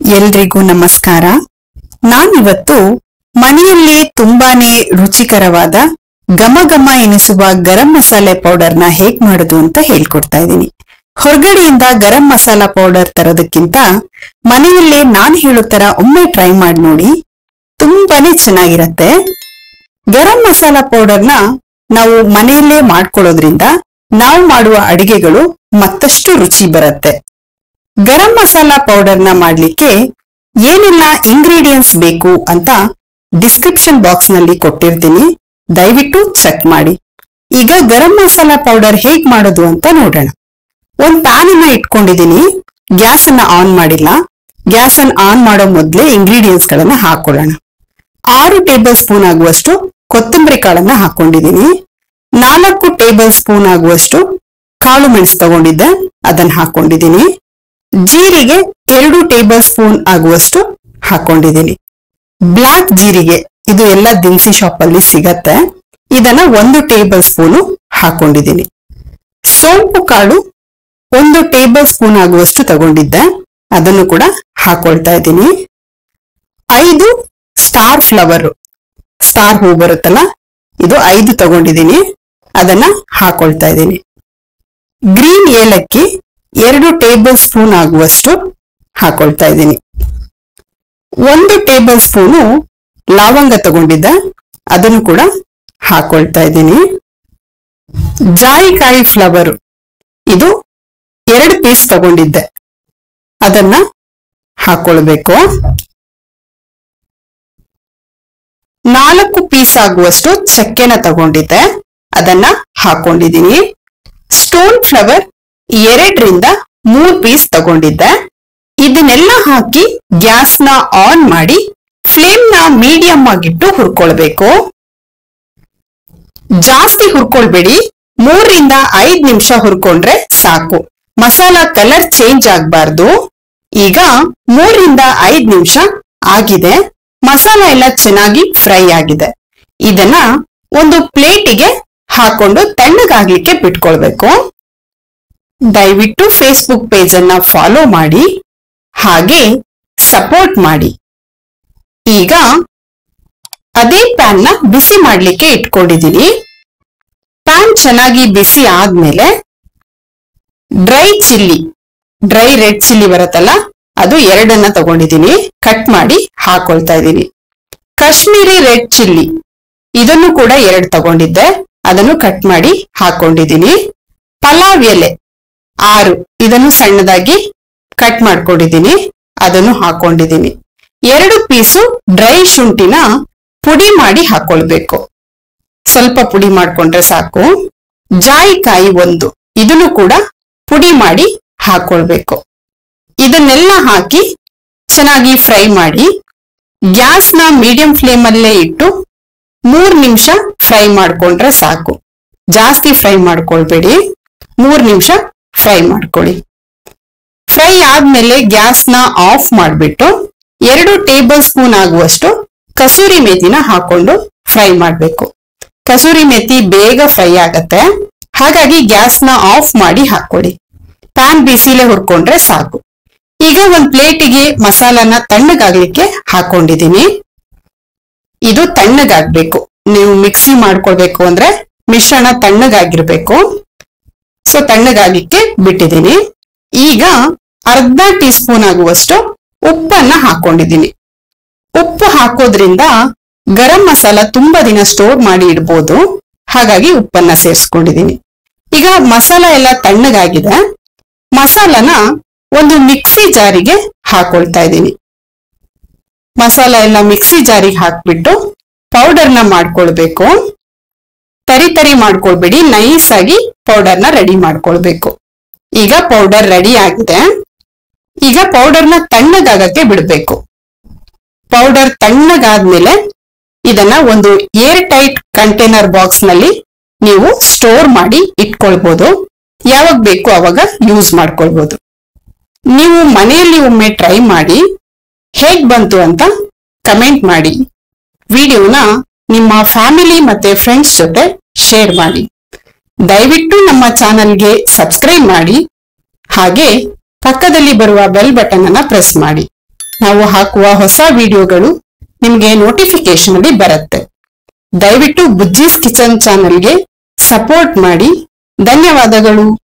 ಎಲ್ರಿಗೂ ನಮಸ್ಕಾರ. ನಾನಿವತ್ತು ಮನೆಯಲ್ಲೇ ತುಂಬಾನೇ ರುಚಿಕರವಾದ ಘಮ ಘಮ ಎನಿಸುವ ಗರಂ ಮಸಾಲೆ ಪೌಡರ್ನ ಹೇಗ್ ಮಾಡೋದು ಅಂತ ಹೇಳ್ಕೊಡ್ತಾ ಇದ್ದೀನಿ. ಹೊರಗಡೆಯಿಂದ ಗರಂ ಮಸಾಲಾ ಪೌಡರ್ ತರೋದಕ್ಕಿಂತ ಮನೆಯಲ್ಲೇ ನಾನ್ ಹೇಳೋ ತರ ಒಮ್ಮೆ ಟ್ರೈ ಮಾಡಿ ನೋಡಿ, ತುಂಬಾನೇ ಚೆನ್ನಾಗಿರತ್ತೆ. ಗರಂ ಮಸಾಲಾ ಪೌಡರ್ನ ನಾವು ಮನೆಯಲ್ಲೇ ಮಾಡ್ಕೊಳ್ಳೋದ್ರಿಂದ ನಾವು ಮಾಡುವ ಅಡಿಗೆಗಳು ಮತ್ತಷ್ಟು ರುಚಿ ಬರುತ್ತೆ. ಗರಂ ಮಸಾಲಾ ಪೌಡರ್ನ ಮಾಡ್ಲಿಕ್ಕೆ ಏನೆಲ್ಲ ಇಂಗ್ರೀಡಿಯೆಂಟ್ಸ್ ಬೇಕು ಅಂತ ಡಿಸ್ಕ್ರಿಪ್ಷನ್ ಬಾಕ್ಸ್ ನಲ್ಲಿ ಕೊಟ್ಟಿರ್ತೀನಿ, ದಯವಿಟ್ಟು ಚೆಕ್ ಮಾಡಿ. ಈಗ ಗರಂ ಮಸಾಲಾ ಪೌಡರ್ ಹೇಗ್ ಮಾಡೋದು ಅಂತ ನೋಡೋಣ. ಒಂದ್ ಪ್ಯಾನ್ ಅನ್ನ ಇಟ್ಕೊಂಡಿದೀನಿ, ಗ್ಯಾಸ್ ಅನ್ನ ಆನ್ ಮಾಡಿಲ್ಲ. ಗ್ಯಾಸ್ ಅನ್ನ ಆನ್ ಮಾಡೋ ಮೊದ್ಲೇ ಇಂಗ್ರೀಡಿಯೆಂಟ್ಸ್ ಗಳನ್ನ ಹಾಕೊಳ್ಳೋಣ. 6 ಟೇಬಲ್ ಸ್ಪೂನ್ ಆಗುವಷ್ಟು ಕೊತ್ತಂಬರಿ ಕಾಳನ್ನ ಹಾಕೊಂಡಿದೀನಿ. 4 ಟೇಬಲ್ ಸ್ಪೂನ್ ಆಗುವಷ್ಟು ಕಾಳು ಮೆಣಸು ತಗೊಂಡಿದ್ದೆ, ಅದನ್ನ ಹಾಕೊಂಡಿದೀನಿ. ಜೀರಿಗೆ 2 ಟೇಬಲ್ ಸ್ಪೂನ್ ಆಗುವಷ್ಟು ಹಾಕೊಂಡಿದೀನಿ. ಬ್ಲಾಕ್ ಜೀರಿಗೆ ಇದು ಎಲ್ಲ ದಿನಸಿ ಶಾಪ್ ಅಲ್ಲಿ ಸಿಗತ್ತೆ, ಇದನ್ನ 1 ಟೇಬಲ್ ಸ್ಪೂನು ಹಾಕೊಂಡಿದೀನಿ. ಸೋಂಪು ಕಾಳು 1 ಟೇಬಲ್ ಸ್ಪೂನ್ ಆಗುವಷ್ಟು ತಗೊಂಡಿದ್ದೆ, ಅದನ್ನು ಕೂಡ ಹಾಕೊಳ್ತಾ ಇದ್ದೀನಿ. 5 ಸ್ಟಾರ್ ಫ್ಲವರ್, ಸ್ಟಾರ್ ಹೂ ಬರುತ್ತಲ್ಲ, ಇದು 5 ತಗೊಂಡಿದ್ದೀನಿ, ಅದನ್ನ ಹಾಕೊಳ್ತಾ ಇದ್ದೀನಿ. ಗ್ರೀನ್ ಏಲಕ್ಕಿ 2 ಟೇಬಲ್ ಸ್ಪೂನ್ ಆಗುವಷ್ಟು ಹಾಕೊಳ್ತಾ ಇದ್ದೀನಿ. 1 ಟೇಬಲ್ ಸ್ಪೂನು ಲವಂಗ ತಗೊಂಡಿದ್ದೆ, ಅದನ್ನು ಕೂಡ ಹಾಕೊಳ್ತಾ ಇದ್ದೀನಿ. ಜಾಯಿಕಾಯಿ ಫ್ಲವರ್ ಇದು 2 ಪೀಸ್ ತಗೊಂಡಿದ್ದೆ, ಅದನ್ನ ಹಾಕೊಳ್ಬೇಕು. 4 ಪೀಸ್ ಆಗುವಷ್ಟು ಚಕ್ಕೆನ ತಗೊಂಡಿದ್ದೆ, ಅದನ್ನ ಹಾಕೊಂಡಿದ್ದೀನಿ. ಸ್ಟೋನ್ ಫ್ಲವರ್ 2 ರಿಂದ 3 ಪೀಸ್ ತಗೊಂಡಿದ್ದೆ. ಇದನ್ನೆಲ್ಲ ಹಾಕಿ ಗ್ಯಾಸ್ ನ ಆನ್ ಮಾಡಿ ಫ್ಲೇಮ್ ನ ಮೀಡಿಯಂ ಆಗಿಟ್ಟು ಹುರ್ಕೊಳ್ಬೇಕು. ಜಾಸ್ತಿ ಹುರ್ಕೊಳ್ಬೇಡಿ, 3 ರಿಂದ 5 ನಿಮಿಷ ಹುರ್ಕೊಂಡ್ರೆ ಸಾಕು. ಮಸಾಲಾ ಕಲರ್ ಚೇಂಜ್ ಆಗ್ಬಾರ್ದು. ಈಗ 3 ರಿಂದ 5 ನಿಮಿಷ ಆಗಿದೆ, ಮಸಾಲ ಎಲ್ಲ ಚೆನ್ನಾಗಿ ಫ್ರೈ ಆಗಿದೆ. ಇದನ್ನ ಒಂದು ಪ್ಲೇಟಿಗೆ ಹಾಕೊಂಡು ತಣ್ಣಗಾಗ್ಲಿಕ್ಕೆ ಬಿಟ್ಕೊಳ್ಬೇಕು. ದಯವಿಟ್ಟು ಫೇಸ್ಬುಕ್ ಪೇಜ್ ಅನ್ನ ಫಾಲೋ ಮಾಡಿ, ಹಾಗೆ ಸಪೋರ್ಟ್ ಮಾಡಿ. ಈಗ ಅದೇ ಪ್ಯಾನ್ ನ ಬಿಸಿ ಮಾಡ್ಲಿಕ್ಕೆ ಇಟ್ಕೊಂಡಿದೀನಿ. ಪ್ಯಾನ್ ಚೆನ್ನಾಗಿ ಬಿಸಿ ಆದ್ಮೇಲೆ ಡ್ರೈ ರೆಡ್ ಚಿಲ್ಲಿ ಬರುತ್ತಲ್ಲ, ಅದು 2 ತಗೊಂಡಿದೀನಿ, ಕಟ್ ಮಾಡಿ ಹಾಕೊಳ್ತಾ ಇದ್ದೀನಿ. ಕಾಶ್ಮೀರಿ ರೆಡ್ ಚಿಲ್ಲಿ ಇದನ್ನು ಕೂಡ 2 ತಗೊಂಡಿದ್ದೆ, ಅದನ್ನು ಕಟ್ ಮಾಡಿ ಹಾಕೊಂಡಿದ್ದೀನಿ. ಪಲಾವ್ ಎಲೆ 6, ಇದನ್ನು ಸಣ್ಣದಾಗಿ ಕಟ್ ಮಾಡ್ಕೊಂಡಿದ್ದೀನಿ, ಅದನ್ನು ಹಾಕೊಂಡಿದ್ದೀನಿ. 2 ಪೀಸು ಡ್ರೈ ಶುಂಠಿನ ಪುಡಿ ಮಾಡಿ ಹಾಕೊಳ್ಬೇಕು, ಸ್ವಲ್ಪ ಪುಡಿ ಮಾಡ್ಕೊಂಡ್ರೆ ಸಾಕು. ಜಾಯಿಕಾಯಿ 1, ಇದನ್ನು ಕೂಡ ಪುಡಿ ಮಾಡಿ ಹಾಕೊಳ್ಬೇಕು. ಇದನ್ನೆಲ್ಲ ಹಾಕಿ ಚೆನ್ನಾಗಿ ಫ್ರೈ ಮಾಡಿ ಗ್ಯಾಸ್ ನ ಮೀಡಿಯಂ ಫ್ಲೇಮ್ ಅಲ್ಲೇ ಇಟ್ಟು 3 ನಿಮಿಷ ಫ್ರೈ ಮಾಡ್ಕೊಂಡ್ರೆ ಸಾಕು. ಜಾಸ್ತಿ ಫ್ರೈ ಮಾಡ್ಕೊಳ್ಬೇಡಿ, 3 ನಿಮಿಷ ಫ್ರೈ ಮಾಡ್ಕೊಳ್ಳಿ. ಫ್ರೈ ಆದ್ಮೇಲೆ ಗ್ಯಾಸ್ ನ ಆಫ್ ಮಾಡ್ಬಿಟ್ಟು 2 ಟೇಬಲ್ ಸ್ಪೂನ್ ಆಗುವಷ್ಟು ಕಸೂರಿ ಮೇಥಿನ ಹಾಕೊಂಡು ಫ್ರೈ ಮಾಡ್ಬೇಕು. ಕಸೂರಿ ಮೇಥಿ ಬೇಗ ಫ್ರೈ ಆಗತ್ತೆ, ಹಾಗಾಗಿ ಗ್ಯಾಸ್ ನ ಆಫ್ ಮಾಡಿ ಹಾಕೊಳ್ಳಿ. ಪ್ಯಾನ್ ಬಿಸಿಲೇ ಹುರ್ಕೊಂಡ್ರೆ ಸಾಕು. ಈಗ ಒಂದ್ ಪ್ಲೇಟಿಗೆ ಮಸಾಲಾನ ತಣ್ಣಗಾಗ್ಲಿಕ್ಕೆ ಹಾಕೊಂಡಿದೀನಿ. ಇದು ತಣ್ಣಗಾಗ್ಬೇಕು, ನೀವು ಮಿಕ್ಸಿ ಮಾಡ್ಕೊಳ್ಬೇಕು ಅಂದ್ರೆ ಮಿಶ್ರಣ ತಣ್ಣಗಾಗಿರ್ಬೇಕು. ಸೊ ತಣ್ಣಗಾಗ್ಲಿಕ್ಕೆ ಬಿಟ್ಟಿದ್ದೀನಿ. ಈಗ ಅರ್ಧ ಟೀ ಸ್ಪೂನ್ ಆಗುವಷ್ಟು ಉಪ್ಪನ್ನ ಹಾಕೊಂಡಿದ್ದೀನಿ. ಉಪ್ಪು ಹಾಕೋದ್ರಿಂದ ಗರಂ ಮಸಾಲ ತುಂಬಾ ದಿನ ಸ್ಟೋರ್ ಮಾಡಿ ಇಡ್ಬೋದು, ಹಾಗಾಗಿ ಉಪ್ಪನ್ನ ಸೇರಿಸ್ಕೊಂಡಿದ್ದೀನಿ. ಈಗ ಮಸಾಲ ಎಲ್ಲ ತಣ್ಣಗಾಗಿದೆ, ಮಸಾಲನ ಒಂದು ಮಿಕ್ಸಿ ಜಾರಿಗೆ ಹಾಕೊಳ್ತಾ ಇದ್ದೀನಿ. ಮಸಾಲ ಎಲ್ಲ ಮಿಕ್ಸಿ ಜಾರಿಗೆ ಹಾಕ್ಬಿಟ್ಟು ಪೌಡರ್ನ ಮಾಡ್ಕೊಳ್ಬೇಕು. ತರಿ ಮಾಡ್ಕೊಳ್ಬೇಡಿ, ನೈಸ್ ಆಗಿ ಪೌಡರ್ನ ರೆಡಿ ಮಾಡ್ಕೊಳ್ಬೇಕು. ಈಗ ಪೌಡರ್ ರೆಡಿ ಆಗಿದೆ. ಈಗ ಪೌಡರ್ನ ತಣ್ಣಗಾಗಕ್ಕೆ ಬಿಡ್ಬೇಕು. ಪೌಡರ್ ತಣ್ಣಗಾದ್ಮೇಲೆ ಇದನ್ನ ಒಂದು ಏರ್ ಟೈಟ್ ಕಂಟೈನರ್ ಬಾಕ್ಸ್ ನಲ್ಲಿ ನೀವು ಸ್ಟೋರ್ ಮಾಡಿ ಇಟ್ಕೊಳ್ಬಹುದು. ಯಾವಾಗ ಬೇಕು ಅವಾಗ ಯೂಸ್ ಮಾಡ್ಕೊಳ್ಬಹುದು. ನೀವು ಮನೆಯಲ್ಲಿ ಒಮ್ಮೆ ಟ್ರೈ ಮಾಡಿ ಹೇಗ್ ಬಂತು ಅಂತ ಕಮೆಂಟ್ ಮಾಡಿ. ವಿಡಿಯೋನ ನಿಮ್ಮ ಫ್ಯಾಮಿಲಿ ಮತ್ತೆ ಫ್ರೆಂಡ್ಸ್ ಜೊತೆ ಶೇರ್ ಮಾಡಿ. ದಯವಿಟ್ಟು ನಮ್ಮ ಚಾನೆಲ್ಗೆ ಸಬ್ಸ್ಕ್ರೈಬ್ ಮಾಡಿ, ಹಾಗೆ ಪಕ್ಕದಲ್ಲಿ ಬರುವ ಬೆಲ್ ಬಟನ್ ಅನ್ನ ಪ್ರೆಸ್ ಮಾಡಿ. ನಾವು ಹಾಕುವ ಹೊಸ ವಿಡಿಯೋಗಳು ನಿಮಗೆ ನೋಟಿಫಿಕೇಶನ್ ಅಲ್ಲಿ ಬರುತ್ತೆ. ದಯವಿಟ್ಟು ಬುಜ್ಜಿಸ್ ಕಿಚನ್ ಚಾನೆಲ್ಗೆ ಸಪೋರ್ಟ್ ಮಾಡಿ. ಧನ್ಯವಾದಗಳು.